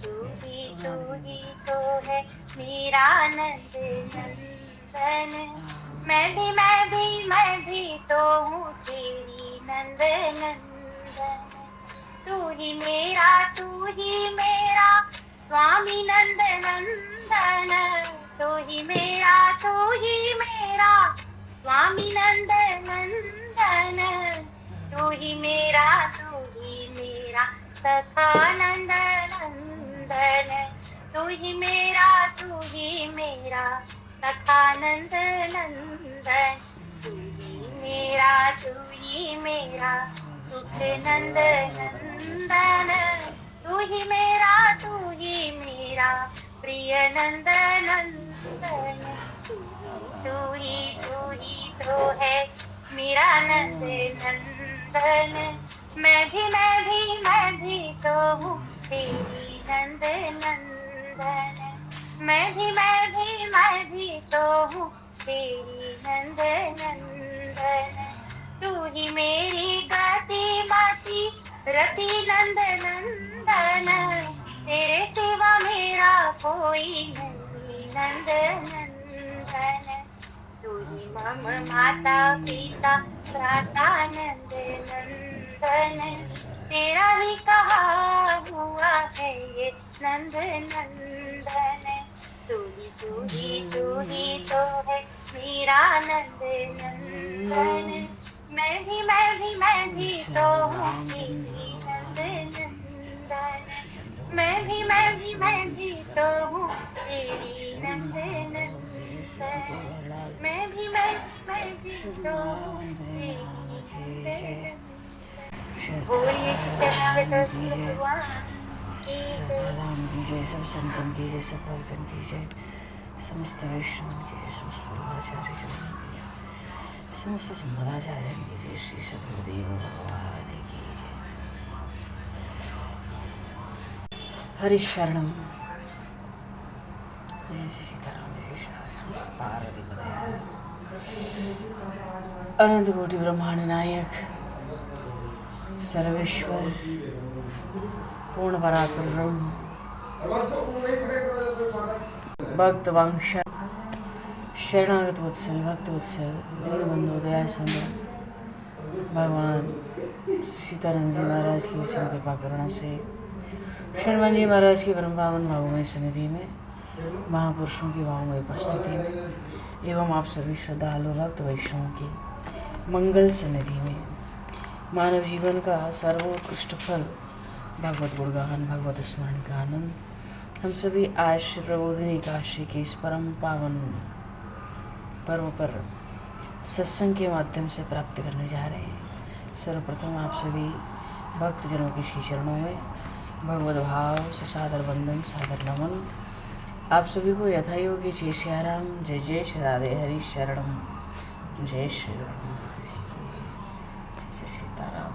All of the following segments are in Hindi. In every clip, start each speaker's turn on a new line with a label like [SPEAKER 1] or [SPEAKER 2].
[SPEAKER 1] तू ही तो है मेरा नंद नंदन। मैं भी तो हूँ तेरी नंद नंदन। तू ही मेरा स्वामी नंद नंदन। तू ही मेरा स्वामी नंद नंदन। तू ही मेरा सखा नंद नंदन। तू ही मेरा सखा नंद नंदन। तू ही मेरा सुख नंद नंदन। तू ही मेरा प्रिय नंद नंदन। तू ही तो है मेरा नंद नंदन। मैं भी तो हूँ तेरी नंद नंदन। मैं भी तो हूँ तेरी नंद नंदन। तू ही मेरी गाती माती रति नंद नंदन। तेरे सिवा मेरा कोई नहीं नंद नंदन। तू ही मम माता पिता भ्राता नंद नंदन। तेरा ही कहा हुआ है ये नंद नंदन। तू ही तो है मेरा नंद नंदन। मैं भी तो हूँ तेरी नंद नंदन। मैं भी तो हूँ तेरी नंद नंदन। मैं भी तो हूँ तेरी नंद नंदन। बोलिए कृष्ण भगवान की जय।
[SPEAKER 2] राम की जय, सब संतन की जय, सब भक्तन की जय, समस्त वैष्णव की जय, समस्त पूर्वाचार्य जन की जय, समस्त संप्रदाचार्य की जय, श्री सद्गुरुदेव भगवान की जय। हरि शरणम। जय श्री सीताराम, जय श्री पार्वती पदयाल। अनंत कोटि ब्रह्मांड नायक सर्वेश्वर पूर्ण परात्पर ब्रह्म भक्त वंश शरणागत वत्सल भक्त वत्सल दीनबंधु दया संग भगवान सीताराम जी महाराज की सिंह कृपा करुणा से हनुमान जी महाराज की परम पावन भावमय सन्निधि में महापुरुषों की भावमय उपस्थिति में एवं आप सभी श्रद्धालु भक्त वैष्णवों की मंगल सन्निधि में मानव जीवन का सर्वोत्कृष्ट फल भगवत गुणगान भगवत स्मरण का आनंद हम सभी आज श्री प्रबोधिनी काशी के इस परम पावन पर्व पर सत्संग के माध्यम से प्राप्त करने जा रहे हैं। सर्वप्रथम आप सभी भक्तजनों के श्री चरणों में भगवत भाव से सादर वंदन सादर नमन। आप सभी को यथायोग्य जय सियाराम, जय जय श्री राधे हरि शरणम, जय श्री राम, जय सीताराम।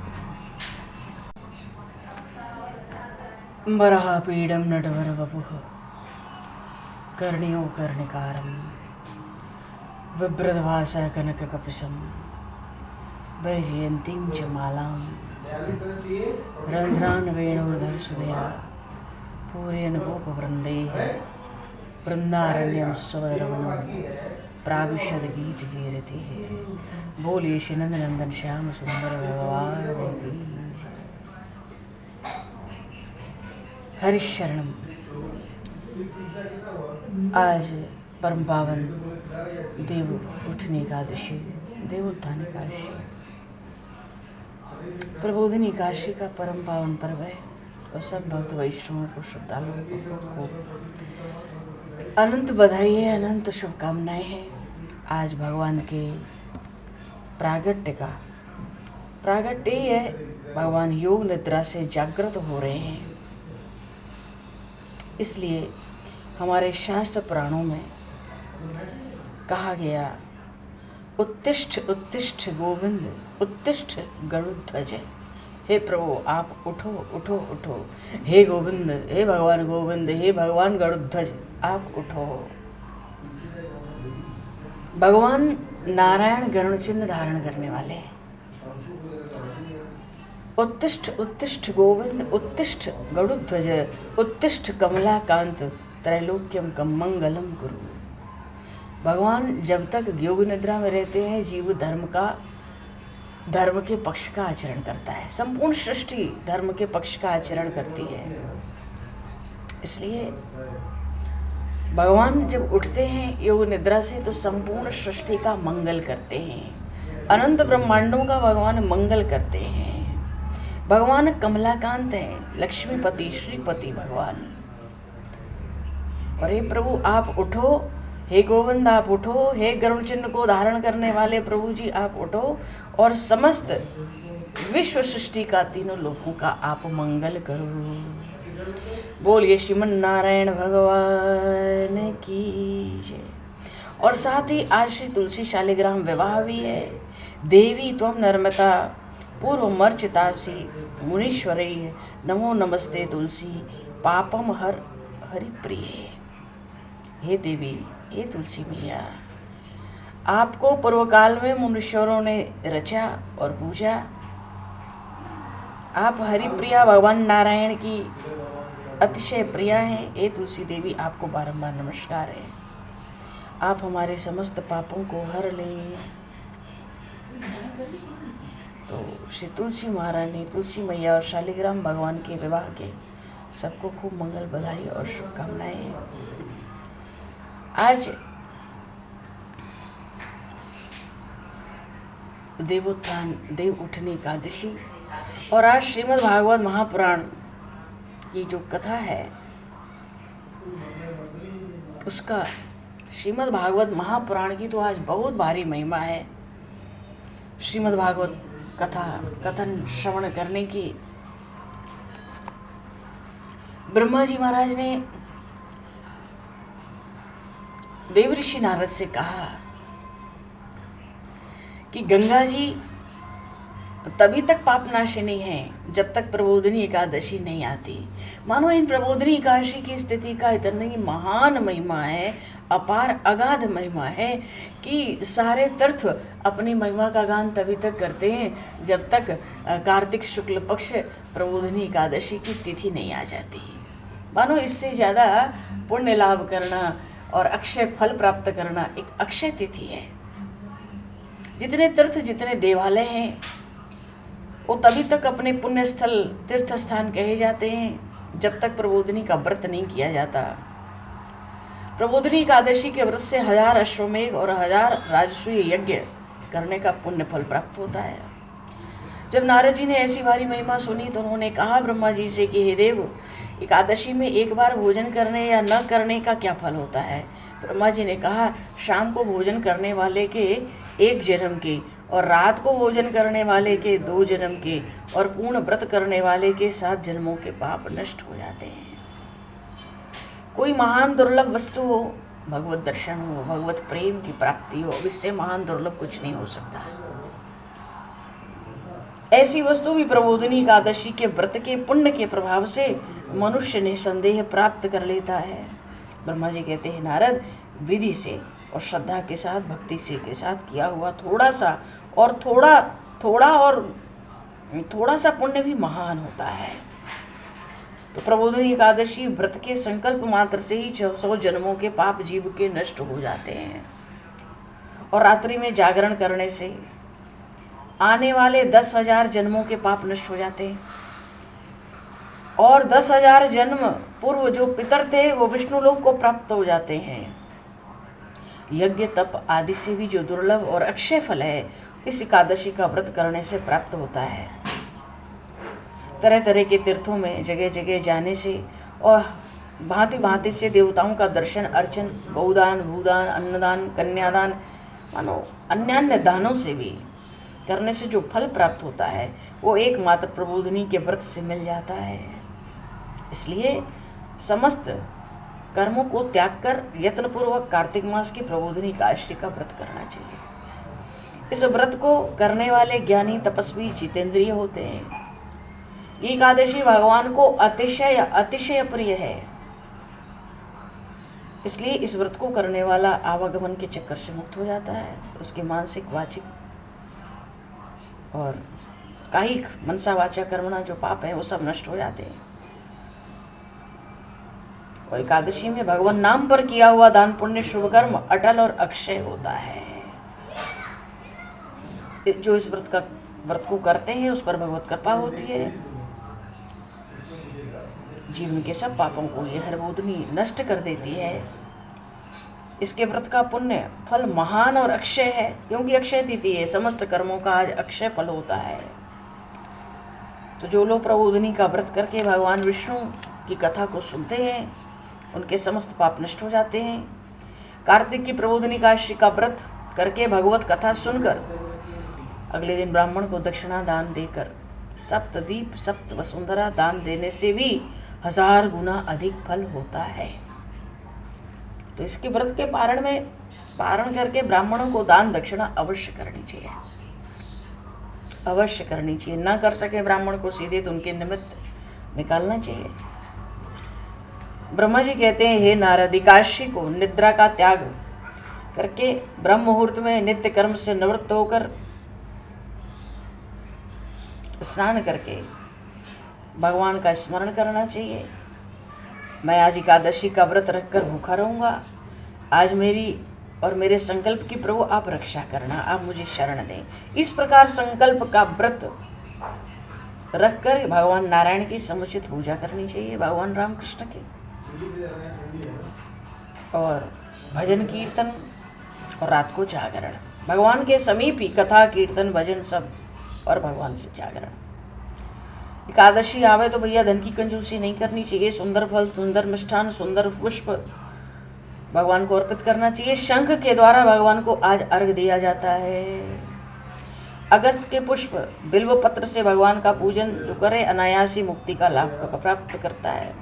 [SPEAKER 2] वराहपीडं नटवर वपुः कर्णियो कर्णिकारं बिभ्रद्भासा कनककपिशं वैजयन्तीं च मालां रन्ध्रान् वेणुर्धरसुधया पूरयन् गोपवृन्दैः वृन्दारण्यं स्वरवनं प्राविशद्गीतकीर्तिः। बोलिए श्री नंदनंदन श्याम सुंदर भगवान की जय। हरि शरणम। आज परम पावन देव उठनी एकादशी, देवोत्थान एकादशी, प्रबोधिनी एकादशी का परम पावन पर्व है और सब भक्त वैष्णवों को श्रद्धालुओं को अनंत बधाई है, अनंत शुभकामनाएं हैं। आज भगवान के प्रागट्य है। भगवान योग निद्रा से जागृत हो रहे हैं, इसलिए हमारे शास्त्र पुराणों में कहा गया उत्तिष्ठ उत्तिष्ठ गोविंद उत्तिष्ठ गरुड़ध्वज। हे प्रभु आप उठो उठो उठो, हे गोविंद, हे भगवान गोविंद, हे भगवान गरुड़ध्वज आप उठो। भगवान नारायण गरुड़ चिन्ह धारण करने वाले हैं। उत्तिष्ठ उत्तिष्ठ गोविंद उत्तिष्ठ गरुध्वज उत्तिष्ठ कमलाकांत त्रैलोक्यम कम मंगलम गुरु। भगवान जब तक योग निद्रा में रहते हैं जीव धर्म के पक्ष का आचरण करता है। संपूर्ण सृष्टि धर्म के पक्ष का आचरण करती है। इसलिए भगवान जब उठते हैं योग निद्रा से तो संपूर्ण सृष्टि का मंगल करते हैं। अनंत ब्रह्मांडों का भगवान मंगल करते हैं। भगवान कमलाकांत हैं, लक्ष्मीपति श्रीपति भगवान। और हे प्रभु आप उठो, हे गोविंद आप उठो, हे गरुड़ चिन्ह को धारण करने वाले प्रभु जी आप उठो और समस्त विश्व सृष्टि का तीनों लोगों का आप मंगल करो। बोलिए श्रीमन नारायण भगवान की जय। और साथ ही आज श्री तुलसी शालिग्राम विवाह भी है। देवी त्वम नर्मता पूर्व मर्चितासी मुनीश्वरी नमो नमस्ते तुलसी पापम हरि प्रिय। हे देवी हे तुलसी मैया, आपको पूर्व काल में मुनीश्वरों ने रचा और पूजा। आप हरिप्रिया भगवान नारायण की अतिशय प्रिया हैं। हे तुलसी देवी आपको बारंबार नमस्कार है। आप हमारे समस्त पापों को हर लें। तो श्री तुलसी महारानी तुलसी मैया और शालिग्राम भगवान के विवाह के सबको खूब मंगल बधाई और शुभकामनाएं। आज देवोत्थान देव उठनी एकादशी और आज श्रीमद् भागवत महापुराण की जो कथा है उसका श्रीमद् भागवत महापुराण की तो आज बहुत भारी महिमा है। श्रीमद् भागवत कथन श्रवण करने की ब्रह्मा जी महाराज ने देवऋषि नारद से कहा कि गंगा जी तभी तक पापनाशिनी है जब तक प्रबोधिनी एकादशी नहीं आती। मानो इन प्रबोधिनी एकादशी की स्थिति का इतनी महान महिमा है, अपार अगाध महिमा है कि सारे तीर्थ अपनी महिमा का गान तभी तक करते हैं जब तक कार्तिक शुक्ल पक्ष प्रबोधिनी एकादशी की तिथि नहीं आ जाती। मानो इससे ज़्यादा पुण्य लाभ करना और अक्षय फल प्राप्त करना एक अक्षय तिथि है। जितने तीर्थ जितने देवालय हैं वो तभी तक अपने पुण्य स्थल तीर्थ स्थान कहे जाते हैं जब तक प्रबोधिनी का व्रत नहीं किया जाता। प्रबोधिनी एकादशी के व्रत से 1000 अश्वमेघ और 1000 राजसूय यज्ञ करने का पुण्य फल प्राप्त होता है। जब नारद जी ने ऐसी भारी महिमा सुनी तो उन्होंने कहा ब्रह्मा जी से कि हे देव, एकादशी में एक बार भोजन करने या न करने का क्या फल होता है। ब्रह्मा जी ने कहा शाम को भोजन करने वाले के 1 जन्म के और रात को भोजन करने वाले के 2 जन्म के और पूर्ण व्रत करने वाले के 7 जन्मों के पाप नष्ट हो जाते हैं। कोई महान दुर्लभ वस्तु हो, भगवत दर्शन हो, भगवत प्रेम की प्राप्ति हो, इससे महान दुर्लभ कुछ नहीं हो सकता। ऐसी वस्तु भी प्रबोधिनी एकादशी के व्रत के पुण्य के प्रभाव से मनुष्य निसंदेह प्राप्त कर लेता है। ब्रह्मा जी कहते हैं नारद, विधि से और श्रद्धा के साथ भक्ति से के साथ किया हुआ थोड़ा सा पुण्य भी महान होता है। तो प्रबोधिनी एकादशी व्रत के संकल्प मात्र से ही 100 जन्मों के पाप जीव के नष्ट हो जाते हैं। और रात्रि में जागरण करने से आने वाले 10,000 जन्मों के पाप नष्ट हो जाते हैं। और 10,000 जन्म पूर्व जो पितर थे वो विष्णु लोक को प्राप्त हो जाते हैं। यज्ञ तप आदि से भी जो दुर्लभ और अक्षय फल है इस एकादशी का व्रत करने से प्राप्त होता है। तरह तरह के तीर्थों में जगह जगह जाने से और भांति भांति से देवताओं का दर्शन अर्चन, गौदान, भूदान, अन्नदान, कन्यादान, मानो अन्यान्य दानों से भी करने से जो फल प्राप्त होता है वो एकमात्र प्रबोधिनी के व्रत से मिल जाता है। इसलिए समस्त कर्मों को त्याग कर यत्नपूर्वक कार्तिक मास की प्रबोधिनी एकादशी का व्रत करना चाहिए। इस व्रत को करने वाले ज्ञानी तपस्वी जितेंद्रिय होते हैं। ये एकादशी भगवान को अतिशय प्रिय है। इसलिए इस व्रत को करने वाला आवागमन के चक्कर से मुक्त हो जाता है। उसके मानसिक, वाचिक और कायिक मनसा वाचा कर्मणा जो पाप है वो सब नष्ट हो जाते हैं। और एकादशी में भगवान नाम पर किया हुआ दान पुण्य शुभ कर्म अटल और अक्षय होता है। जो इस व्रत को करते हैं उस पर भगवत कृपा होती है। जीवन के सब पापों को यह हरबोधनी नष्ट कर देती है। इसके व्रत का पुण्य फल महान और अक्षय है, क्योंकि अक्षय तिथि है। समस्त कर्मों का आज अक्षय फल होता है। तो जो लोग प्रबोधनी का व्रत करके भगवान विष्णु की कथा को सुनते हैं उनके समस्त पाप नष्ट हो जाते हैं। कार्तिक की प्रबोधनी काशी का व्रत करके भगवत कथा सुनकर अगले दिन ब्राह्मण को दक्षिणा दान देकर सप्तद्वीप सप्त वसुंधरा दान देने से भी 1000 गुना अधिक फल होता है। तो इसके व्रत के पारण करके ब्राह्मणों को दान दक्षिणा अवश्य करनी चाहिए, अवश्य करनी चाहिए। ना कर सके ब्राह्मण को सीधे तो उनके निमित्त निकालना चाहिए। ब्रह्मा जी कहते हैं, हे नारद, एकादशी को निद्रा का त्याग करके ब्रह्म मुहूर्त में नित्य कर्म से निवृत्त होकर स्नान करके भगवान का स्मरण करना चाहिए। मैं आज एकादशी का व्रत रखकर भूखा रहूँगा। आज मेरी और मेरे संकल्प की प्रभु आप रक्षा करना, आप मुझे शरण दें। इस प्रकार संकल्प का व्रत रखकर भगवान नारायण की समुचित पूजा करनी चाहिए, भगवान राम कृष्ण की, और भजन कीर्तन और रात को जागरण। भगवान के समीप ही कथा कीर्तन भजन सब और भगवान से जागरण। एकादशी आवे तो भैया धन की कंजूसी नहीं करनी चाहिए। सुंदर फल, सुंदर मिष्ठान, सुंदर पुष्प भगवान को अर्पित करना चाहिए। शंख के द्वारा भगवान को आज अर्घ दिया जाता है। अगस्त के पुष्प, बिल्व पत्र से भगवान का पूजन जो करे अनायासी मुक्ति का लाभ प्राप्त करता है।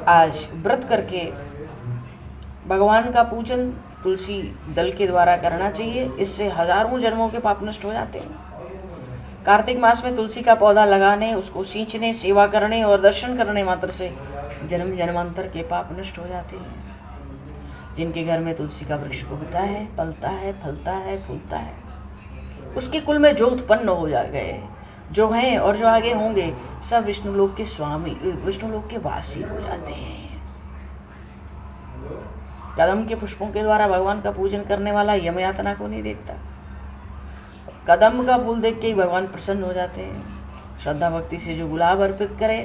[SPEAKER 2] आज व्रत करके भगवान का पूजन तुलसी दल के द्वारा करना चाहिए। इससे हजारों जन्मों के पाप नष्ट हो जाते हैं। कार्तिक मास में तुलसी का पौधा लगाने, उसको सींचने, सेवा करने और दर्शन करने मात्र से जन्म जन्मांतर के पाप नष्ट हो जाते हैं। जिनके घर में तुलसी का वृक्ष उगता है, पलता है, फलता है, फूलता है, उसके कुल में जो उत्पन्न हो जा गए, जो हैं और जो आगे होंगे, सब विष्णुलोक के स्वामी, विष्णुलोक के वासी हो जाते हैं। कदम के पुष्पों के द्वारा भगवान का पूजन करने वाला यम यातना को नहीं देखता। कदम का फूल देख के ही भगवान प्रसन्न हो जाते हैं। श्रद्धा भक्ति से जो गुलाब अर्पित करे,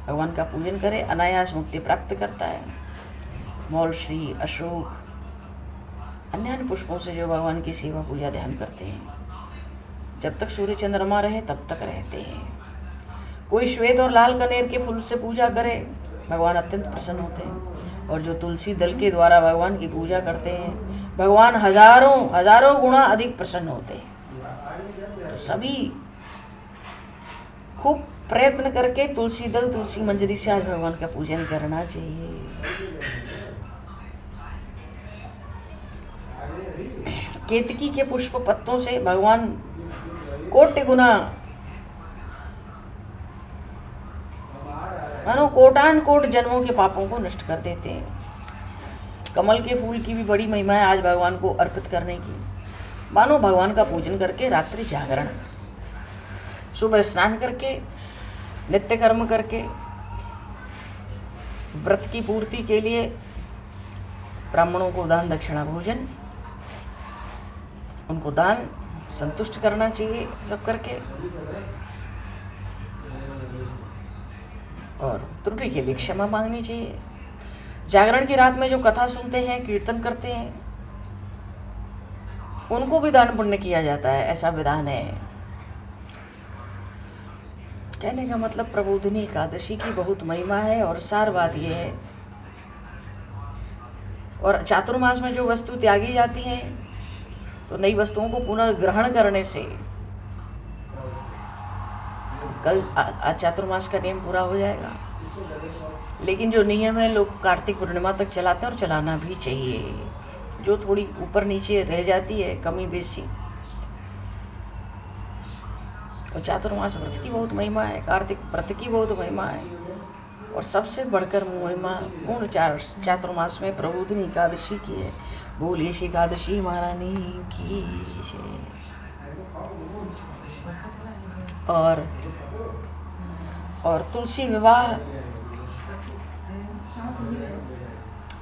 [SPEAKER 2] भगवान का पूजन करे, अनायास मुक्ति प्राप्त करता है। मौल श्री, अशोक, अन्य पुष्पों से जो भगवान की सेवा पूजा ध्यान करते हैं, जब तक सूर्य चंद्रमा रहे तब तक रहते हैं। कोई श्वेत और लाल कनेर के फूल से पूजा करे, भगवान अत्यंत प्रसन्न होते हैं। और जो तुलसी दल के द्वारा भगवान की पूजा करते हैं, भगवान हजारों गुना अधिक प्रसन्न होते हैं। तो सभी खूब प्रयत्न करके तुलसी दल, तुलसी मंजरी से आज भगवान का पूजन करना चाहिए। केतकी के पुष्प पत्तों से भगवान कोटि गुना, मानो कोटान कोट जन्मों के पापों को नष्ट कर देते हैं। कमल के फूल की भी बड़ी महिमा है आज भगवान को अर्पित करने की। मानो भगवान का पूजन करके रात्रि जागरण, सुबह स्नान करके, नित्य कर्म करके, व्रत की पूर्ति के लिए ब्राह्मणों को दान दक्षिणा भोजन, उनको दान संतुष्ट करना चाहिए सब करके, और त्रुटि के लिए क्षमा मांगनी चाहिए। जागरण की रात में जो कथा सुनते हैं, कीर्तन करते हैं, उनको भी दान पुण्य किया जाता है, ऐसा विधान है। कहने का मतलब प्रबोधिनी एकादशी की बहुत महिमा है। और सार बात यह है, और चातुर्मास में जो वस्तु त्यागी जाती हैं, तो नई वस्तुओं को पुनर्ग्रहण करने से कल चातुर्मास का नियम पूरा हो जाएगा। लेकिन जो नियम है लोग कार्तिक पूर्णिमा तक चलाते हैं, और चलाना भी चाहिए। जो थोड़ी ऊपर नीचे रह जाती है, कमी बेशी, और चातुर्मास व्रत की बहुत महिमा है, कार्तिक व्रत की बहुत महिमा है। और सबसे बढ़कर महिमा पूर्ण चातुर्मास में प्रबोधिनी एकादशी की है। बोलिए श्री एकादशी महारानी की जय। और तुलसी विवाह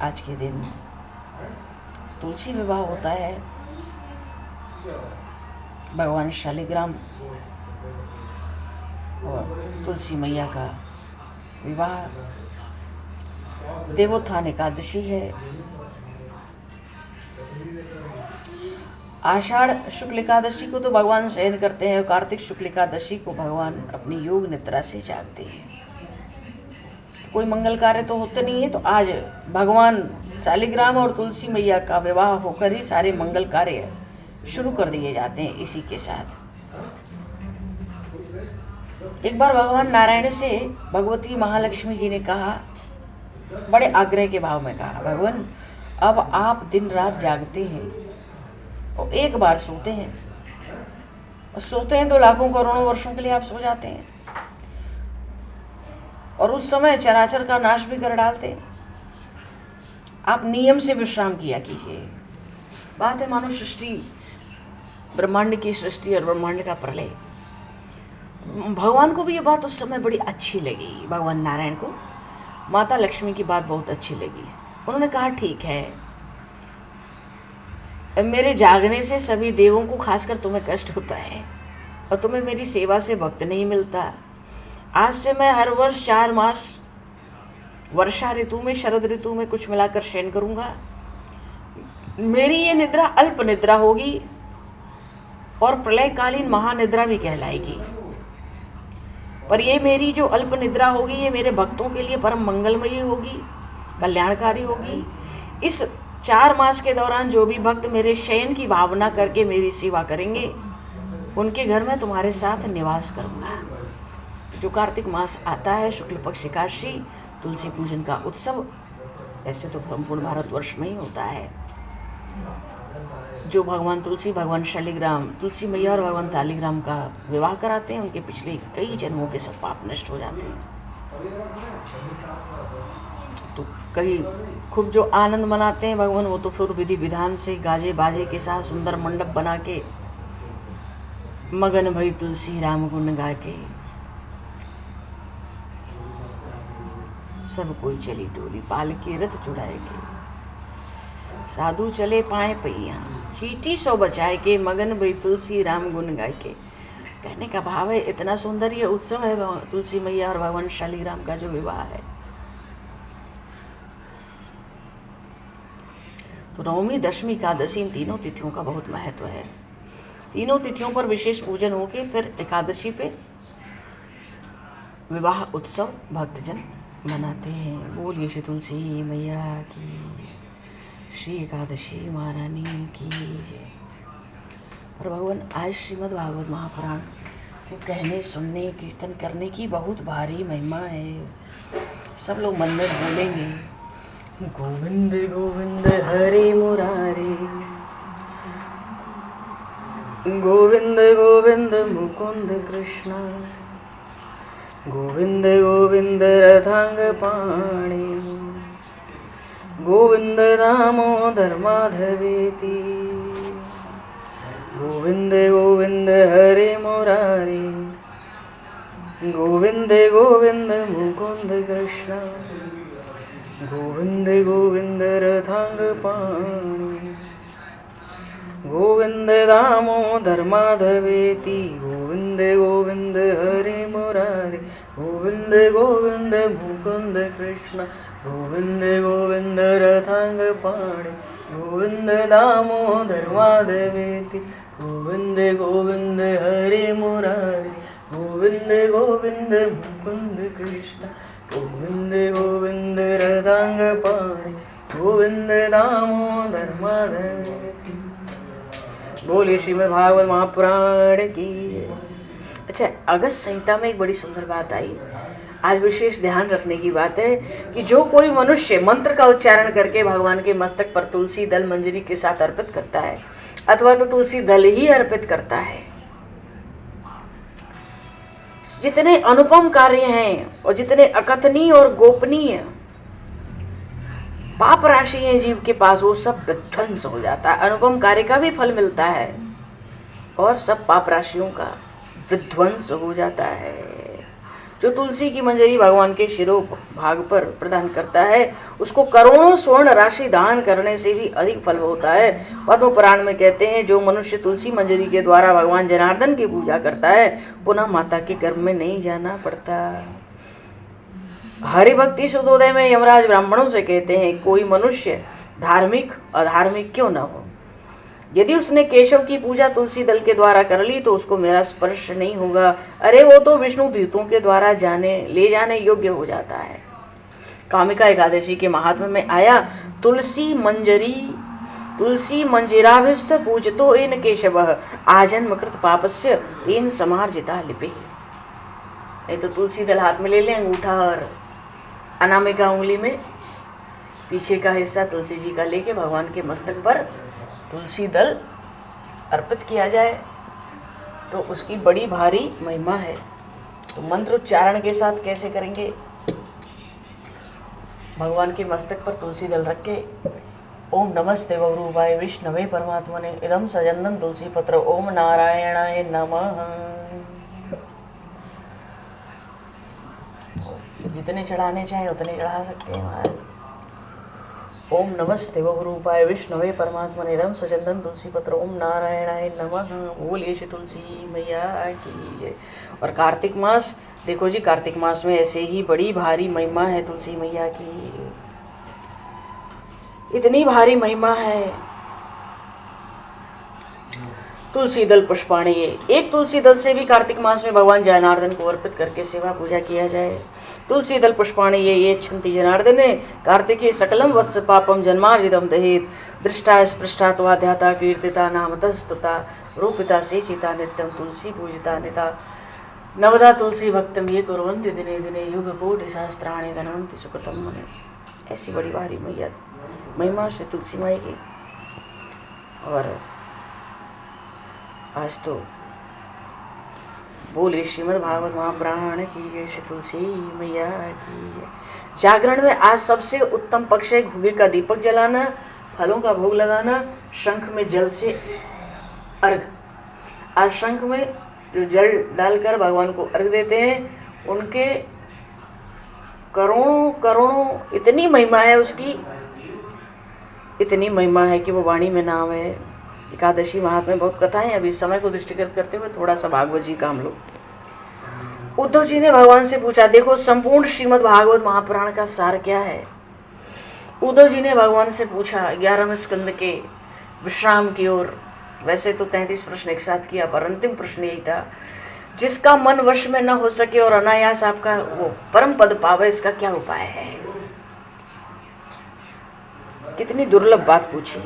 [SPEAKER 2] आज के दिन तुलसी विवाह होता है। भगवान शालिग्राम और तुलसी मैया का विवाह देवोत्थान एकादशी है। आषाढ़ शुक्ल एकादशी को तो भगवान शयन करते हैं और कार्तिक शुक्ल एकादशी को भगवान अपनी योग निद्रा से जागते हैं। तो कोई मंगल कार्य तो होते नहीं है, तो आज भगवान शालिग्राम और तुलसी मैया का विवाह होकर ही सारे मंगल कार्य शुरू कर दिए जाते हैं। इसी के साथ एक बार भगवान नारायण से भगवती महालक्ष्मी जी ने कहा, बड़े आग्रह के भाव में कहा, भगवान अब आप दिन रात जागते हैं और एक बार सोते हैं, और सोते हैं तो लाखों करोड़ों वर्षों के लिए आप सो जाते हैं और उस समय चराचर का नाश भी कर डालते हैं। आप नियम से विश्राम किया कीजिए। बात है मानो सृष्टि, ब्रह्मांड की सृष्टि और ब्रह्मांड का प्रलय। भगवान को भी ये बात उस समय बड़ी अच्छी लगी। भगवान नारायण को माता लक्ष्मी की बात बहुत अच्छी लगी। उन्होंने कहा, ठीक है, मेरे जागने से सभी देवों को, खासकर तुम्हें कष्ट होता है और तुम्हें मेरी सेवा से भक्त नहीं मिलता। आज से मैं हर वर्ष 4 मास वर्षा ऋतु में, शरद ऋतु में कुछ मिलाकर शयन करूंगा। मेरी ये निद्रा अल्प निद्रा होगी और प्रलयकालीन महानिद्रा भी कहलाएगी। पर ये मेरी जो अल्प निद्रा होगी, ये मेरे भक्तों के लिए परम मंगलमयी होगी, कल्याणकारी होगी। इस 4 मास के दौरान जो भी भक्त मेरे शयन की भावना करके मेरी सेवा करेंगे, उनके घर में तुम्हारे साथ निवास करूंगा। जो कार्तिक मास आता है, शुक्ल पक्ष एकादशी, तुलसी पूजन का उत्सव, ऐसे तो संपूर्ण भारतवर्ष में ही होता है। जो भगवान तुलसी, भगवान शालिग्राम, तुलसी मैया और भगवान शालिग्राम का विवाह कराते हैं, उनके पिछले कई जन्मों के सब पाप नष्ट हो जाते हैं। तो कई खूब जो आनंद मनाते हैं भगवान, वो तो फिर विधि विधान से गाजे बाजे के साथ सुंदर मंडप बना के मगन भई तुलसी राम गुण गा के सब कोई चली डोली पाल के रथ चुड़ाए के, साधु चले पाए पैया चीटी सो बचाए के, मगन भई तुलसी राम गुण गाय के। कहने का भाव है, इतना सुंदर ये उत्सव है तुलसी मैया और भगवान शालिग्राम का जो विवाह है। तो नवमी, दशमी, एकादशी, इन तीनों तिथियों का बहुत महत्व है। तीनों तिथियों पर विशेष पूजन होके फिर एकादशी पे विवाह उत्सव भक्तजन मनाते हैं। बोलिए श्री तुलसी मैया की, श्री एकादशी महारानी की जय। और भगवान आज श्रीमद् भागवत महापुराण को कहने, सुनने, कीर्तन करने की बहुत भारी महिमा है। सब लोग मन में बोलेंगे, गोविंद गोविंद हरे मुरारे, गोविंद गोविंद मुकुंद कृष्ण, गोविंद गोविंद रथांग पाणी, गोविंद दामोदर माधवेति, गोविंद गोविंद हरे मुरारे, गोविंद गोविंद मुकुंद कृष्ण, गोविंद गोविंद रथांग पाणी, गोविंद दामोदर माधवेति, गोविंद गोविंद हरे मुरारे, गोविंद गोविंद मुकुंद कृष्ण, गोविंद गोविंद रथांग पाणी, गोविंद दामोदर माधवेति, गोविंद गोविंद हरे मुरारे, गोविंद गोविंद मुकुंद कृष्ण, गोविंद गोविंद रथांग पाणी, गोविंद दामोदर माधवेति। बोलिए श्रीमद् भागवत महापुराण की। अच्छा, अगस्त संहिता में एक बड़ी सुंदर बात आई, आज विशेष ध्यान रखने की बात है कि जो कोई मनुष्य मंत्र का उच्चारण करके भगवान के मस्तक पर तुलसी दल मंजरी के साथ अर्पित करता है, अथवा तो तुलसी दल ही अर्पित करता है, जितने अनुपम कार्य हैं और जितने अकथनीय और गोपनीय पाप राशि है जीव के पास, वो सब विध्वंस हो जाता है। अनुपम कार्य का भी फल मिलता है और सब पाप राशियों का विध्वंस हो जाता है। जो तुलसी की मंजरी भगवान के शिरो भाग पर प्रदान करता है उसको करोड़ों स्वर्ण राशि दान करने से भी अधिक फल होता है। पद्म पुराण में कहते हैं, जो मनुष्य तुलसी मंजरी के द्वारा भगवान जनार्दन की पूजा करता है पुनः माता के गर्भ में नहीं जाना पड़ता। हरिभक्ति सुदोदय में यमराज ब्राह्मणों से कहते हैं, कोई मनुष्य धार्मिक अधार्मिक क्यों न हो, यदि उसने केशव की पूजा तुलसी दल के द्वारा कर ली तो उसको मेरा स्पर्श नहीं होगा। अरे वो तो विष्णु दूतों के द्वारा ले जाने योग्य हो जाता है। कामिका एकादशी के महात्म्य में आया, तुलसी मंजिराभिस्त पूजतो येन केशवः आजन्म कृत पापस्य तेन समार्जिता लिपि। नहीं तो तुलसी दल हाथ में ले लें, अंगूठा और अनामिका उंगली में पीछे का हिस्सा तुलसी जी का लेके भगवान के मस्तक पर तुलसी दल अर्पित किया जाए तो उसकी बड़ी भारी महिमा है। तो मंत्र उच्चारण के साथ कैसे करेंगे? भगवान के मस्तक पर तुलसी दल रख के ओम नमस्ते वरूपाय विष्णवे परमात्मने इदम सजंदन तुलसी पत्र ओम नारायणाय नमः। जितने चढ़ाने चाहे उतने चढ़ा सकते हैं महाराज। ओम नमस्ते वरूपाय विष्णवे परमात्मने इदम सचंदन तुलसी पत्र ओम नारायणाय नमः। बोलिए श्री तुलसी मैया की जय। और कार्तिक मास देखो जी, कार्तिक मास में ऐसे ही बड़ी भारी महिमा है तुलसी मैया की, इतनी भारी महिमा है। तुलसी दल पुष्पाणी, एक तुलसी दल से भी कार्तिक मास में भगवान जनार्दन को अर्पित करके सेवा पूजा किया जाए। तुलसी दल पुष्पाणी ये छंति जनार्दने कार्तिके सकलम वत्स पापम जन्मार्जितम दहेत दृष्टा स्पृष्टा त्वाध्याता कीर्तिता नामतस्तुता रूपिता सेचिता नित्यम तुलसी पूजिता निता नवदा तुलसी भक्तम ये कुर्वन्ति दिने दिने युग कोटि सहस्त्राणि धनवन्ति सुकृतम मुने। ऐसी बड़ी भारी महिमा श्री तुलसी माई की। और आज तो बोले श्रीमद् भागवत महापुराण की जय, श्री तुलसी मैया की जय। जागरण में आज सबसे उत्तम पक्ष है घुगे का दीपक जलाना, फलों का भोग लगाना, शंख में जल से अर्घ। आज शंख में जो जल डालकर भगवान को अर्घ देते हैं उनके करोड़ों करोड़ों इतनी महिमा है उसकी, इतनी महिमा है कि वो वाणी में नाम है। एकादशी महात्म्य में बहुत कथाएं, अभी समय को दृष्टिगत करते हुए थोड़ा सा भागवत जी काम लो। उद्धव जी ने भगवान से पूछा, देखो संपूर्ण श्रीमद् भागवत महापुराण का सार क्या है। उद्धव जी ने भगवान से पूछा 11वें स्कंद के विश्राम की ओर। वैसे तो 33 प्रश्न एक साथ किया, पर अंतिम प्रश्न यही था, जिसका मन वश में न हो सके और अनायास आपका वो परम पद पावे, इसका क्या उपाय है। कितनी दुर्लभ बात पूछी।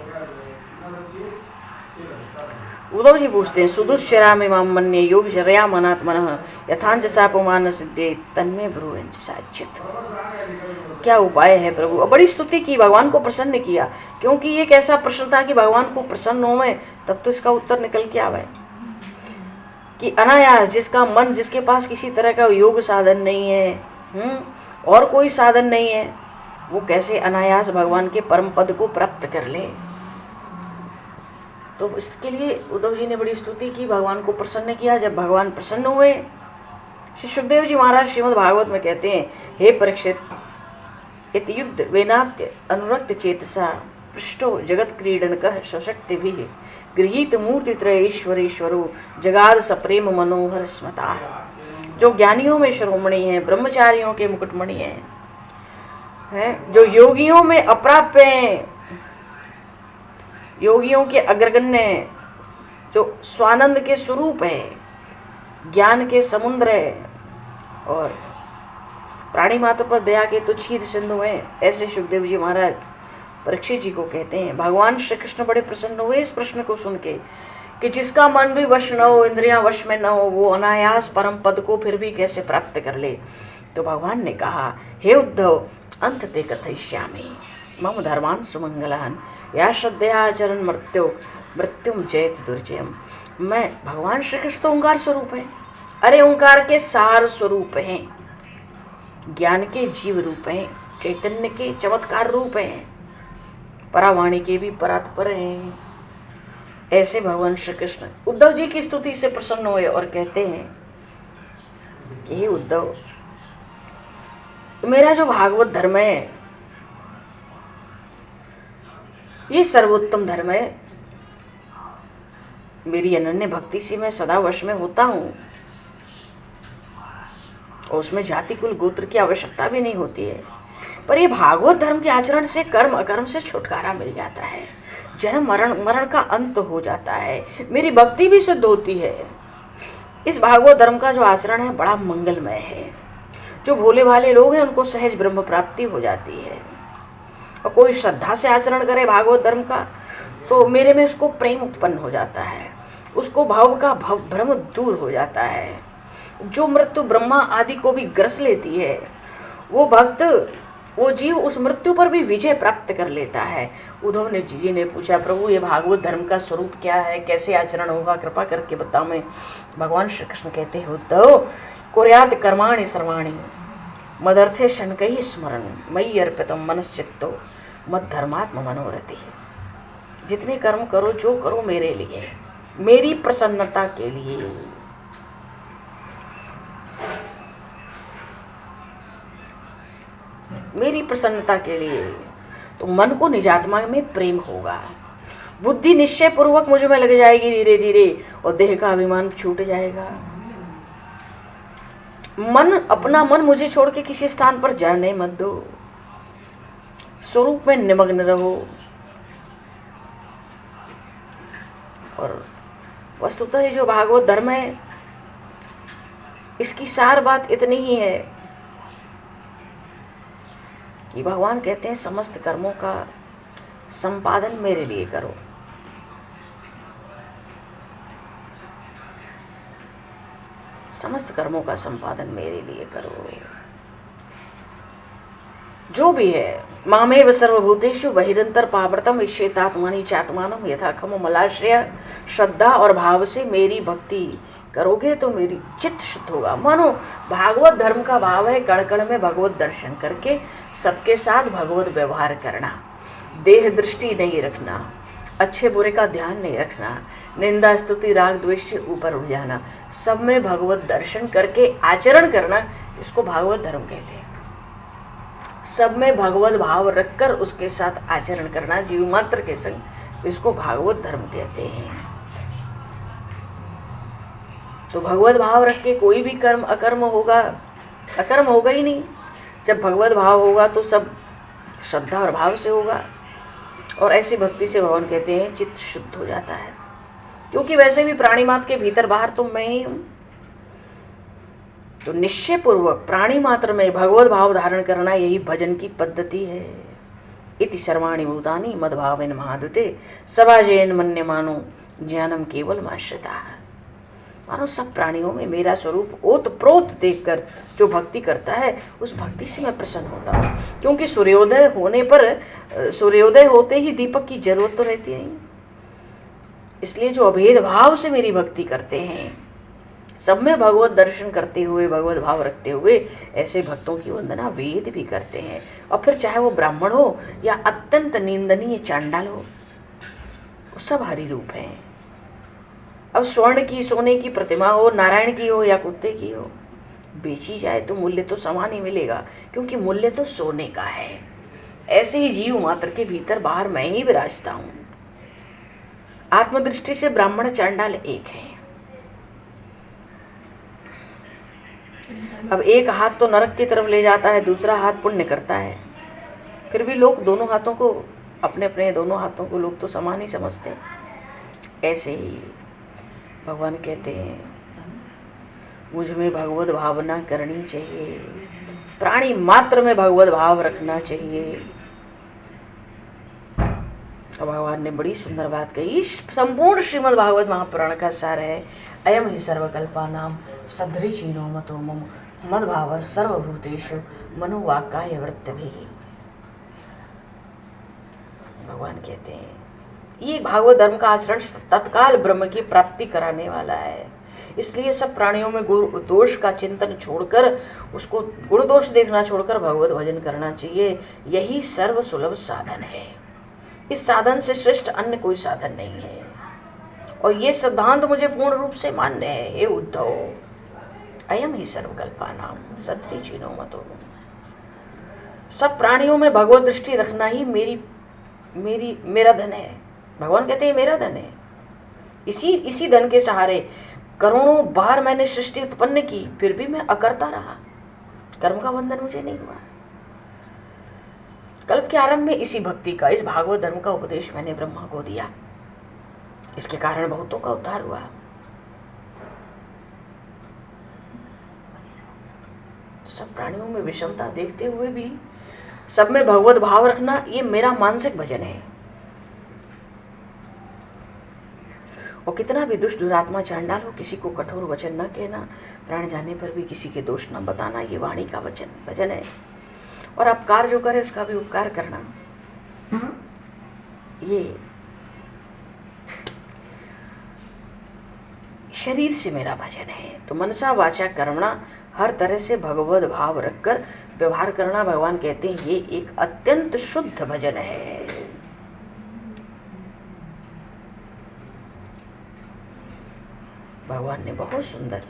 [SPEAKER 2] उद्धव जी पूछते हैं, सुदुश्चरामि मां मन्ये योगचर्या मनात्मनः यथांच सापमान सिद्धे तन्मे ब्रुवंच साच्युत। क्या उपाय है प्रभु। और बड़ी स्तुति की, भगवान को प्रसन्न किया, क्योंकि ये एक ऐसा प्रश्न था कि भगवान को प्रसन्न हो मैं तब तो इसका उत्तर निकल के आवे कि अनायास जिसका मन, जिसके पास किसी तरह का योग साधन नहीं है और कोई साधन नहीं है, वो कैसे अनायास भगवान के परम पद को प्राप्त कर ले। तो इसके लिए उद्धव जी ने बड़ी स्तुति की, भगवान को प्रसन्न किया। जब भगवान प्रसन्न हुए, श्री सुखदेव जी महाराज श्रीमद् भागवत में कहते हैं, हे परीक्षित, इत युद्ध वेनात्य अनुरक्त चेतसा पृष्ठो जगत क्रीडनकः सशक्तिभिः गृहीत मूर्ति त्रय ईश्वरेश्वरो जगाद सप्रेम मनोहर स्मता। जो ज्ञानियों में शिरोमणि हैं, ब्रह्मचारियों के मुकुटमणि हैं, जो योगियों में अप्राप्य हैं, योगियों के अग्रगण्य, जो स्वानंद के स्वरूप है, ज्ञान के समुद्र है और प्राणी मात्र पर दया के तो क्षीर सिंधु हैं, ऐसे सुखदेव जी महाराज परीक्षित जी को कहते हैं। भगवान श्री कृष्ण बड़े प्रसन्न हुए इस प्रश्न को सुन के कि जिसका मन भी वश न हो, इंद्रियां वश में न हो, वो अनायास परम पद को फिर भी कैसे प्राप्त कर ले। तो भगवान ने कहा, हे उद्धव, अंत ते कथयिष्यामि मम धर्मान सुमंगलान या श्रद्धया चरण मृत्युम जयति दुर्जयम। मैं भगवान श्री कृष्ण तो ओंकार स्वरूप है, अरे ओंकार के सार स्वरूप हैं, ज्ञान के जीव रूप हैं, चैतन्य के चमत्कार रूप हैं, परावाणी के भी परात्पर हैं। ऐसे भगवान श्री कृष्ण उद्धव जी की स्तुति से प्रसन्न हुए और कहते हैं कि हे उद्धव, मेरा जो भागवत धर्म है ये सर्वोत्तम धर्म है। मेरी अनन्य भक्ति से मैं सदा वश में होता हूं और उसमें जाति कुल गोत्र की आवश्यकता भी नहीं होती है। पर ये भागवत धर्म के आचरण से कर्म अकर्म से छुटकारा मिल जाता है, जन्म मरण का अंत हो जाता है, मेरी भक्ति भी सिद्ध होती है। इस भागवत धर्म का जो आचरण है बड़ा मंगलमय है। जो भोले भाले लोग हैं उनको सहज ब्रह्म प्राप्ति हो जाती है। और कोई श्रद्धा से आचरण करे भागवत धर्म का तो मेरे में उसको प्रेम उत्पन्न हो जाता है, उसको भाव का भ्रम दूर हो जाता है। जो मृत्यु ब्रह्मा आदि को भी ग्रस लेती है, वो भक्त, वो जीव उस मृत्यु पर भी विजय प्राप्त कर लेता है। उद्धव जी ने पूछा, प्रभु ये भागवत धर्म का स्वरूप क्या है, कैसे आचरण होगा, कृपा करके बताओ। मैं भगवान श्री कृष्ण कहते हैं, उद्धव कुर्यात् कर्माणि सर्वाणि मदर्थे शनकैः स्मरण मयि अर्पितं मनश्चित्तो मद धर्मात्म मनोरथि। जितने कर्म करो, जो करो मेरे लिए, मेरी प्रसन्नता के लिए। मेरी प्रसन्नता के लिए तो मन को निजात्मा में प्रेम होगा, बुद्धि निश्चय पूर्वक मुझ में लग जाएगी धीरे धीरे और देह का अभिमान छूट जाएगा। अपना मन मुझे छोड़ के किसी स्थान पर जाने मत दो, स्वरूप में निमग्न रहो। और वस्तुतः ये जो भागवत धर्म है इसकी सार बात इतनी ही है कि भगवान कहते हैं समस्त कर्मों का संपादन मेरे लिए करो। समस्त कर्मों का संपादन मेरे लिए करो। जो भी है, मामेव सर्वभूतेषु बहिरंतर पावृतम ईक्षेतात्मानि चात्मानम यथाखम मलाश्रय। श्रद्धा और भाव से मेरी भक्ति करोगे तो मेरी चित्त शुद्ध होगा। मानो भागवत धर्म का भाव है कण कण में भगवत दर्शन करके सबके साथ भगवत व्यवहार करना, देह दृष्टि नहीं रखना, अच्छे बुरे का ध्यान नहीं रखना, निंदा स्तुति राग द्वेष से ऊपर उठ जाना, सब में भगवत दर्शन करके आचरण करना, इसको भागवत धर्म कहते हैं। सब में भगवत भाव रखकर उसके साथ आचरण करना जीव मात्र के संग, इसको भागवत धर्म कहते हैं। तो भगवत भाव रख के कोई भी कर्म अकर्म होगा, अकर्म होगा ही नहीं। जब भगवत भाव होगा तो सब श्रद्धा और भाव से होगा और ऐसी भक्ति से भगवान कहते हैं चित्त शुद्ध हो जाता है। क्योंकि वैसे भी प्राणी मात्र के भीतर बाहर तो मैं ही हूँ। तो निश्चय पूर्वक प्राणी मात्र में भगवत भाव धारण करना यही भजन की पद्धति है। इति सर्वाणि भूतानि मद्भावेन महादुते सभाजयन मन्यमानो ज्ञानम केवल माश्रिता। मानो सब प्राणियों में मेरा स्वरूप ओत प्रोत देखकर जो भक्ति करता है उस भक्ति से मैं प्रसन्न होता हूँ। क्योंकि सूर्योदय होने पर, सूर्योदय होते ही दीपक की जरूरत तो रहती है। इसलिए जो अभेद भाव से मेरी भक्ति करते हैं, सब में भगवत दर्शन करते हुए भगवत भाव रखते हुए, ऐसे भक्तों की वंदना वेद भी करते हैं। और फिर चाहे वो ब्राह्मण हो या अत्यंत निंदनीय चांडाल हो, वो सब हरि रूप हैं। अब स्वर्ण की सोने की प्रतिमा हो, नारायण की हो या कुत्ते की हो, बेची जाए तो मूल्य तो समान ही मिलेगा, क्योंकि मूल्य तो सोने का है। ऐसे ही जीव मात्र के भीतर बाहर मैं ही विराजता हूँ। आत्मदृष्टि से ब्राह्मण चांडाल एक है। अब एक हाथ तो नरक की तरफ ले जाता है, दूसरा हाथ पुण्य करता है। फिर भी लोग दोनों हाथों को, अपने अपने दोनों हाथों को लोग तो समान ही समझते हैं। ऐसे ही भगवान कहते हैं मुझ में भगवत भावना करनी चाहिए, प्राणी मात्र में भगवत भाव रखना चाहिए। और भगवान ने बड़ी सुंदर बात कही। संपूर्ण श्रीमद् भागवत महापुराण का सार है, अयम ही सर्वकल्पानां सदृशीनो मतो मम मद्भाव सर्वभूतेषु मनोवाक्काय वृत्तिभिः। भगवान कहते हैं ये भागवत धर्म का आचरण तत्काल ब्रह्म की प्राप्ति कराने वाला है। इसलिए सब प्राणियों में गुण दोष का चिंतन छोड़कर, उसको गुण दोष देखना छोड़कर भगवत भजन करना चाहिए। यही सर्व सुलभ साधन है। इस साधन से श्रेष्ठ अन्य कोई साधन नहीं है। और ये सिद्धांत मुझे पूर्ण रूप से मान्य है। हे उद्धव, अयम ही सर्वकल्पानां सत्रिचिनो मतो। सब प्राणियों में भगवत दृष्टि रखना ही मेरा धन है। भगवान कहते हैं मेरा धन है। इसी धन के सहारे करोड़ों बार मैंने सृष्टि उत्पन्न की, फिर भी मैं अकर्ता रहा। कर्म का बंधन मुझे नहीं हुआ। कल्प के आरंभ में इसी भक्ति का, इस भागवत धर्म का उपदेश मैंने ब्रह्मा को दिया। इसके कारण बहुतों का उद्धार हुआ। सब प्राणियों में विषमता देखते हुए भी सब में भगवत भाव रखना, ये मेरा मानसिक भजन है। और कितना भी दुष्ट दुरात्मा चांडाल हो, किसी को कठोर वचन न कहना, प्राण जाने पर भी किसी के दोष न बताना, ये वाणी का भजन है। और अपकार जो करे उसका भी उपकार करना, ये शरीर से मेरा भजन है। तो मनसा वाचा कर्मणा, हर तरह से भगवत भाव रखकर व्यवहार करना, भगवान कहते हैं ये एक अत्यंत शुद्ध भजन है। भगवान ने बहुत सुंदर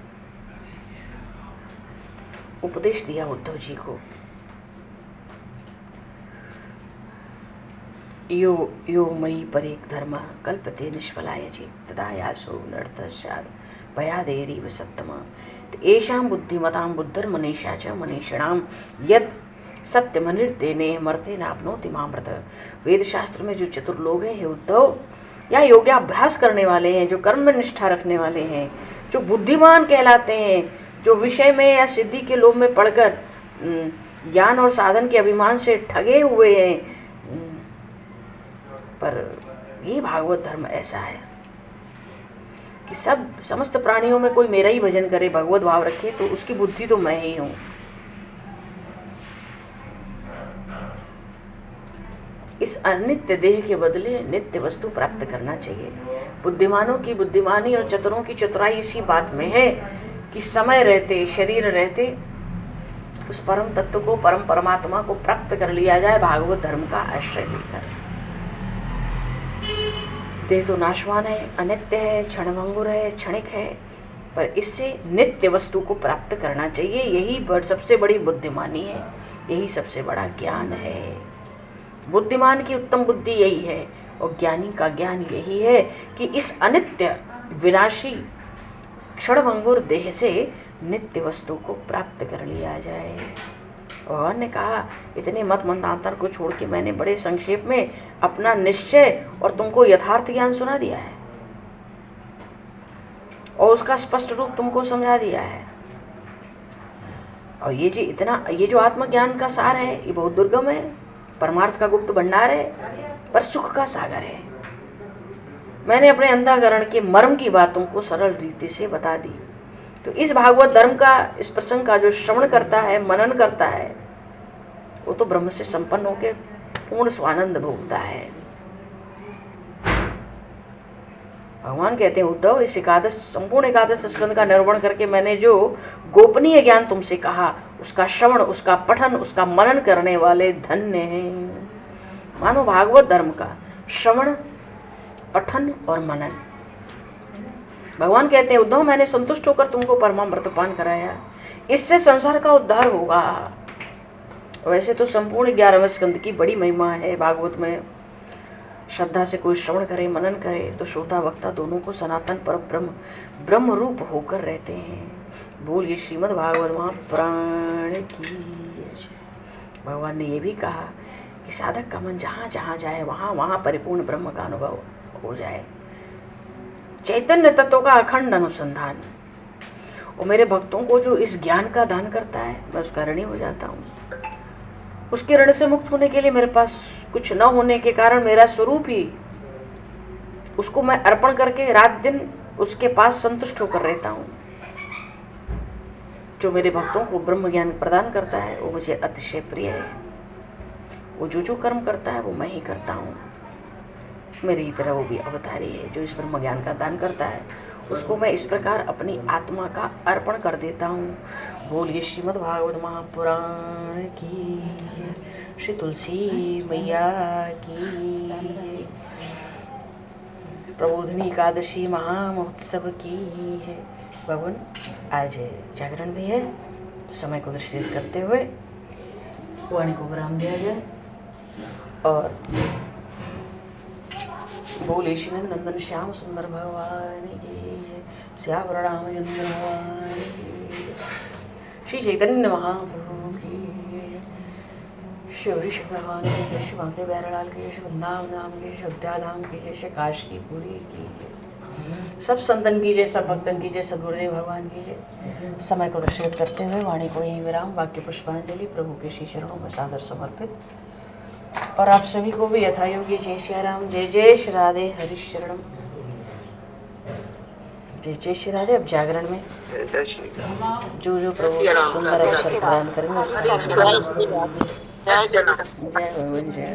[SPEAKER 2] उपदेश दिया उद्धव जी को। यो मयि परेक धर्म कल्पते निष्फलाय चेत् तदा यासो नर्थ स्यात् भयादेरीव सत्तम। एषां बुद्धिमतां बुद्धिर्मनीषा च मनीषिणां यत् सत्यमनिर्तेने मर्ते नाप्नोति मामृत। वेद शास्त्र में जो चतुर लोग हैं, हे उद्धव, या योगाभ्यास करने वाले हैं, जो कर्म में निष्ठा रखने वाले हैं, जो बुद्धिमान कहलाते हैं, जो विषय में या सिद्धि के लोभ में पड़कर ज्ञान और साधन के अभिमान से ठगे हुए हैं, पर ये भागवत धर्म ऐसा है कि समस्त प्राणियों में कोई मेरा ही भजन करे, भगवत भाव रखे, तो उसकी बुद्धि तो मैं ही हूँ। इस अनित्य देह के बदले नित्य वस्तु प्राप्त करना चाहिए। बुद्धिमानों की बुद्धिमानी और चतुरों की चतुराई इसी बात में है कि समय रहते, शरीर रहते, उस परम तत्व को, परम परमात्मा को प्राप्त कर लिया जाए भागवत धर्म का आश्रय लेकर। देह तो नाशवान है, अनित्य है, क्षणभंगुर है, क्षणिक है, पर इससे नित्य वस्तु को प्राप्त करना चाहिए। यही सबसे बड़ी बुद्धिमानी है, यही सबसे बड़ा ज्ञान है। बुद्धिमान की उत्तम बुद्धि यही है, और ज्ञानी का ज्ञान यही है कि इस अनित्य विनाशी क्षणभंगुर देह से नित्य वस्तु को प्राप्त कर लिया जाए। भगवान ने कहा, इतने मत मंतांतर को छोड़ के मैंने बड़े संक्षेप में अपना निश्चय और तुमको यथार्थ ज्ञान सुना दिया है, और उसका स्पष्ट रूप तुमको समझा दिया है। और ये जो आत्मज्ञान का सार है, ये बहुत दुर्गम है, परमार्थ का गुप्त भंडार है, पर सुख का सागर है। मैंने अपने अंतःकरण के मर्म की बात तुमको सरल रीति से बता दी। तो इस भागवत धर्म का, इस प्रसंग का जो श्रवण करता है, मनन करता है, वो तो ब्रह्म से संपन्न होकर पूर्ण स्वानंद भोगता है। भगवान कहते हैं, उद्धव, इस संपूर्ण एकादश स्कंद का निर्वहन करके मैंने जो गोपनीय ज्ञान तुमसे कहा, उसका श्रवण, उसका पठन, उसका मनन करने वाले धन्य हैं। मानो भागवत धर्म का श्रवण, पठन और मनन। भगवान कहते हैं, उद्धव, मैंने संतुष्ट होकर तुमको परमामृत पान कराया, इससे संसार का उद्धार होगा। वैसे तो संपूर्ण 11वें स्कंद की बड़ी महिमा है भागवत में। श्रद्धा से कोई श्रवण करे, मनन करे, तो श्रोता वक्ता दोनों को सनातन पर ब्रह्म रूप होकर रहते हैं। बोलिए श्रीमद् भागवत महापुराण की। भगवान ने ये भी कहा कि साधक का मन जहाँ जहाँ जाए, वहाँ वहाँ परिपूर्ण ब्रह्म का अनुभव हो जाए। चैतन्य तत्व का अखंड अनुसंधान। और मेरे भक्तों को जो इस ज्ञान का दान करता है, मैं उसका ऋणी हो जाता हूँ। उसके ऋण से मुक्त होने के लिए मेरे पास कुछ न होने के कारण मेरा स्वरूप ही, उसको मैं अर्पण करके रात दिन उसके पास संतुष्ट होकर रहता हूँ। जो मेरे भक्तों को ब्रह्म ज्ञान प्रदान करता है, वो मुझे अतिशय प्रिय है। वो जो कर्म करता है, वो मैं ही करता हूँ। मेरी तरह वो भी अवतारी है। जो इस ब्रह्म ज्ञान का दान करता है, उसको मैं इस प्रकार अपनी आत्मा का अर्पण कर देता हूँ। बोलिए श्रीमद् भागवत महापुराण की, श्री तुलसी मैया की। प्रबोधिनी एकादशी महामहोत्सव की है। भगवान आज जागरण भी है, समय को दृष्टिगत करते हुए वाणी को विराम दिया गया और बोले श्री नंदन श्याम सुंदर भगवान की जय, श्याम रामचंद्र भगवान की जय, श्री चैतन्य महाप्रभु की जय, श्री ऋषि भगवान की जय, श्री बांके बैरलाल की जय, श्री वृंदावन धाम की जय, श्री अयोध्या धाम की जय, श्री काशी की पूरी की जय, सब संतन की जय, सब भक्तन की जय, सदगुरुदेव भगवान की जय। समय को दृष्टिगत करते हुए वाणी को यहीं विराम, वाक्य पुष्पांजलि प्रभु के श्री चरणों में सादर समर्पित। और आप सभी को भी यथा योग्य जय श्री राम, जय जय श्री राधे, हरि शरणम, जय जय श्री राधे। अब जागरण में जो जो प्रभु सुंदर अवसर प्रदान करेंगे, जय भगवान जय।